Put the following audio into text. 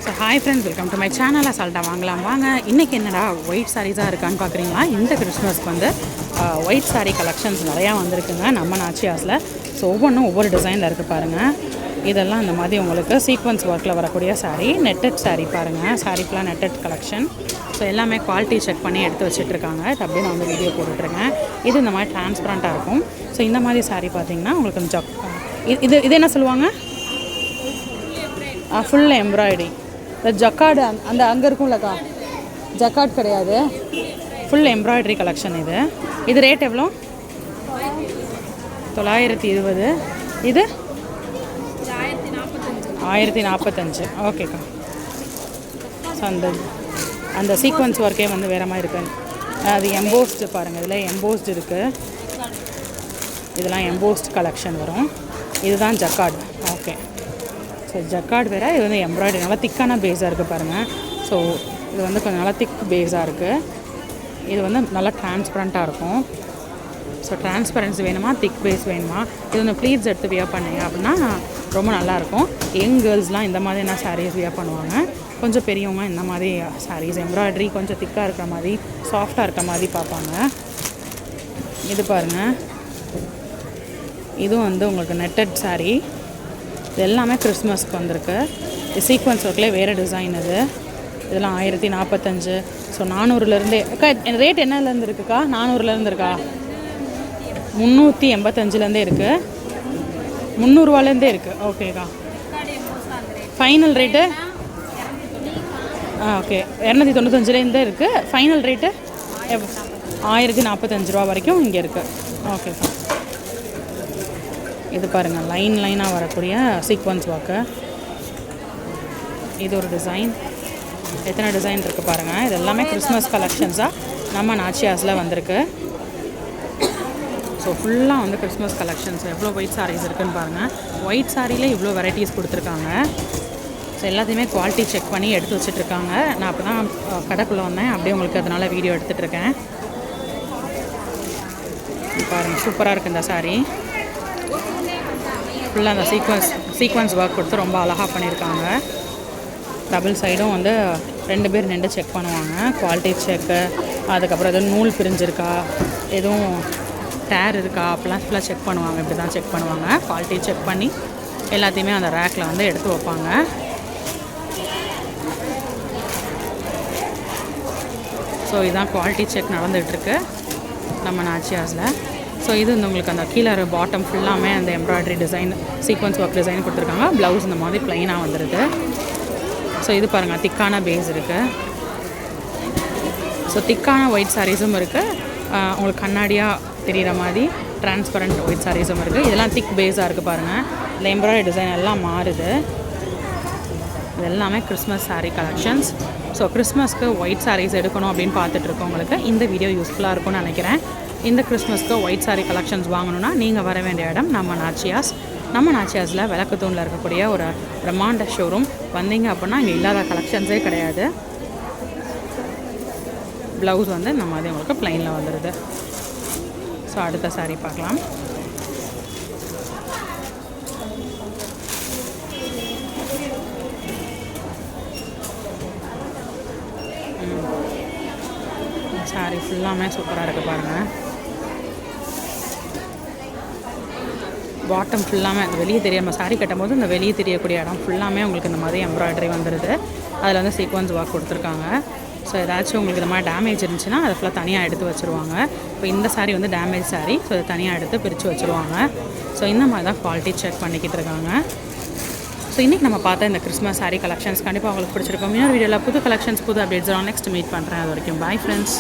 So hi friends, welcome to my channel. அசால்ட்டாக வாங்கலாம் வாங்க. இன்றைக்கி என்னடா ஒயிட் சாரீஸாக இருக்கான்னு பார்க்குறீங்களா? இந்த கிறிஸ்மஸ்க்கு வந்து ஒயிட் சாரீ கலெக்ஷன்ஸ் நிறையா வந்திருக்குங்க நம்ம நாச்சியாஸில். ஸோ ஒவ்வொன்றும் ஒவ்வொரு டிசைனில் இருக்குது பாருங்கள். இதெல்லாம் இந்த மாதிரி உங்களுக்கு சீக்வன்ஸ் ஒர்க்கில் வரக்கூடிய சாரீ, நெட்டட் சாரீ பாருங்கள். சாரீ ஃபுல்லாக நெட்டட் கலெக்ஷன். ஸோ எல்லாமே குவாலிட்டி செக் பண்ணி எடுத்து வச்சுட்ருக்காங்க. அப்படியே நான் வந்து வீடியோ போட்டுட்ருக்கேன். இது இந்த மாதிரி டிரான்ஸ்பரண்ட்டாக இருக்கும். ஸோ இந்த மாதிரி சாரீ பார்த்திங்கன்னா உங்களுக்கு இது என்ன சொல்லுவாங்க? Full embroidery. இந்த ஜக்கார்டு அந்த அங்கே இருக்கும்லக்கா, ஜக்கார்ட் கிடையாது, ஃபுல் எம்ப்ராய்டரி கலெக்ஷன். இது ரேட் எவ்வளோ? 920. இது 1045. ஓகேக்கா. ஸோ அந்த சீக்வன்ஸ் ஒர்க்கே வந்து வேறு மாதிரி இருக்குது. அது எம்போஸ்டு பாருங்கள், இதில் எம்போஸ்டு இருக்குது. இதெல்லாம் எம்போஸ்ட் கலெக்ஷன் வரும். இதுதான் ஜக்கார்டு. ஓகே. ஸோ ஜக்கார்டு வேறு, இது வந்து எம்ப்ராய்டரி நல்லா திக்கான பேஸாக இருக்குது பாருங்கள். ஸோ இது வந்து கொஞ்சம் நல்லா திக் பேஸாக இருக்குது. இது வந்து நல்லா டிரான்ஸ்பரண்ட்டாக இருக்கும். ஸோ டிரான்ஸ்பரன்சி வேணுமா, திக் பேஸ் வேணுமா, இது வந்து ப்ளீட்ஸ் எடுத்து வியர் பண்ணீங்க அப்படின்னா ரொம்ப நல்லாயிருக்கும். யங் கேர்ள்ஸ்லாம் இந்த மாதிரினா சாரீஸ் வியர் பண்ணுவாங்க. கொஞ்சம் பெரியவங்க இந்த மாதிரி சாரீஸ் எம்ப்ராய்டரி கொஞ்சம் திக்காக இருக்கிற மாதிரி, சாஃப்டாக இருக்கிற மாதிரி பார்ப்பாங்க. இது பாருங்கள், இதுவும் வந்து உங்களுக்கு நெட்டட் சாரீ. இது எல்லாமே கிறிஸ்மஸ்க்கு வந்திருக்கு. இது சீக்வன்ஸ் ஒர்க்லேயே வேறு டிசைன். இதெல்லாம் 1045. ஸோ 400லேருந்தே அக்கா ரேட் என்னலேருந்து இருக்குக்கா? 400லேருந்து இருக்கா? 385லேருந்தே இருக்குது, 300ரூவாலேருந்தே இருக்குது. ஓகேக்கா. ஃபைனல் ரேட்டு ஓகே 295லேருந்தே இருக்குது. ஃபைனல் ரேட்டு 1045 ரூபா வரைக்கும் இங்கே இருக்குது. ஓகேக்கா. இது பாருங்கள், லைனாக வரக்கூடிய சீக்வன்ஸ் ஒர்க்கு. இது ஒரு டிசைன். எத்தனை டிசைன் இருக்குது பாருங்கள். இது எல்லாமே கிறிஸ்மஸ் கலெக்ஷன்ஸாக நம்ம நாச்சியாஸில் வந்திருக்கு. ஸோ ஃபுல்லாக வந்து கிறிஸ்மஸ் கலெக்ஷன்ஸ். எவ்வளோ ஒயிட் சாரீஸ் இருக்குதுன்னு பாருங்கள். ஒயிட் சாரியில் இவ்வளோ வெரைட்டிஸ் கொடுத்துருக்காங்க. ஸோ எல்லாத்தையுமே குவாலிட்டி செக் பண்ணி எடுத்து வச்சுட்ருக்காங்க. நான் அப்போ தான் கடைக்குள்ளே வந்தேன், அப்படியே உங்களுக்கு அதனால் வீடியோ எடுத்துகிட்ருக்கேன். பாருங்கள், சூப்பராக இருக்குது இந்த சாரீ. ஃபுல்லாக அந்த சீக்வன்ஸ் ஒர்க் கொடுத்து ரொம்ப அழகாக பண்ணியிருக்காங்க. டபுள் சைடும் வந்து 2 பேர் நின்று செக் பண்ணுவாங்க. குவாலிட்டி செக்கு, அதுக்கப்புறம் எதுவும் நூல் பிரிஞ்சிருக்கா, எதுவும் டேர் இருக்கா, அப்போலாம் ஃபுல்லாக செக் பண்ணுவாங்க. இப்படி தான் செக் பண்ணுவாங்க. குவாலிட்டி செக் பண்ணி எல்லாத்தையுமே அந்த ரேக்கில் வந்து எடுத்து வைப்பாங்க. ஸோ இதுதான் குவாலிட்டி செக் நடந்துகிட்ருக்கு நம்ம நாச்சியாஸில். ஸோ இது வந்து உங்களுக்கு அந்த கீழே பாட்டம் ஃபுல்லாமே அந்த embroidery design, sequence work design கொடுத்துருக்காங்க. ப்ளவுஸ் இந்த மாதிரி ப்ளைனாக வந்துடுது. ஸோ இது பாருங்கள், திக்கான பேஸ் இருக்குது. ஸோ திக்கான ஒயிட் சாரீஸும் இருக்குது, உங்களுக்கு கண்ணாடியாக தெரிகிற மாதிரி டிரான்ஸ்பரண்ட் ஒயிட் சாரீஸும் இருக்குது. இதெல்லாம் திக் பேஸாக இருக்குது பாருங்கள். இந்த எம்ப்ராய்டரி டிசைன் எல்லாம் மாறுது. இது எல்லாமே கிறிஸ்மஸ் சாரீ கலெக்ஷன்ஸ். ஸோ கிறிஸ்மஸ்க்கு ஒயிட் சாரீஸ் எடுக்கணும் அப்படின்னு பார்த்துட்ருக்கவங்களுக்கு இந்த வீடியோ யூஸ்ஃபுல்லாக இருக்கும்னு நினைக்கிறேன். இந்த கிறிஸ்மஸ்க்கு ஒயிட் சாரீ கலெக்ஷன்ஸ் வாங்கணுன்னா நீங்கள் வர வேண்டிய இடம் நம்ம நாச்சியாஸ். நம்ம நாச்சியாஸில் விளக்குத்தூணில் இருக்கக்கூடிய ஒரு பிரம்மாண்ட ஷோரூம். வந்தீங்க அப்படின்னா இங்கே இல்லாத கலெக்ஷன்ஸே கிடையாது. ப்ளவுஸ் வந்து இந்த மாதிரி உங்களுக்கு ப்ளைனில் வந்துடுது. ஸோ அடுத்த சாரீ பார்க்கலாம். சாரீ ஃபுல்லாமே சூப்பராக இருக்குது பாருங்கள். பாட்டம் ஃபுல்லாமே அந்த வெளியே தெரியாமல் சாரீ கட்டும்போது இந்த வெளியே தெரியக்கூடிய இடம் ஃபுல்லாமே உங்களுக்கு இந்த மாதிரி எம்ப்ராய்டரி வந்துடுது. அதில் வந்து சீக்வன்ஸ் ஒர்க் கொடுத்துருக்காங்க. ஸோ ஏதாச்சும் உங்களுக்கு இந்த மாதிரி டேமேஜ் இருந்துச்சுன்னா அதை ஃபுல்லாக தனியாக எடுத்து வச்சுருவாங்க. இப்போ இந்த சாரீ வந்து டேமேஜ் சாரீ. ஸோ அதை தனியாக எடுத்து பிரித்து வச்சுருவாங்க. ஸோ இந்த மாதிரி தான் குவாலிட்டி செக் பண்ணிக்கிட்டு இருக்காங்க. ஸோ இன்றைக்கி நம்ம பார்த்த இந்த கிறிஸ்மஸ் சாரீ கலெக்ஷன்ஸ் கண்டிப்பாக உங்களுக்கு பிடிச்சிருக்கோம். இன்னொரு வீடியோவில் புது கலெக்ஷன்ஸ், புது அப்டேட்ஸ் நெக்ஸ்ட் மீட் பண்ணுறேன். அது வரைக்கும் பாய் ஃப்ரெண்ட்ஸ்.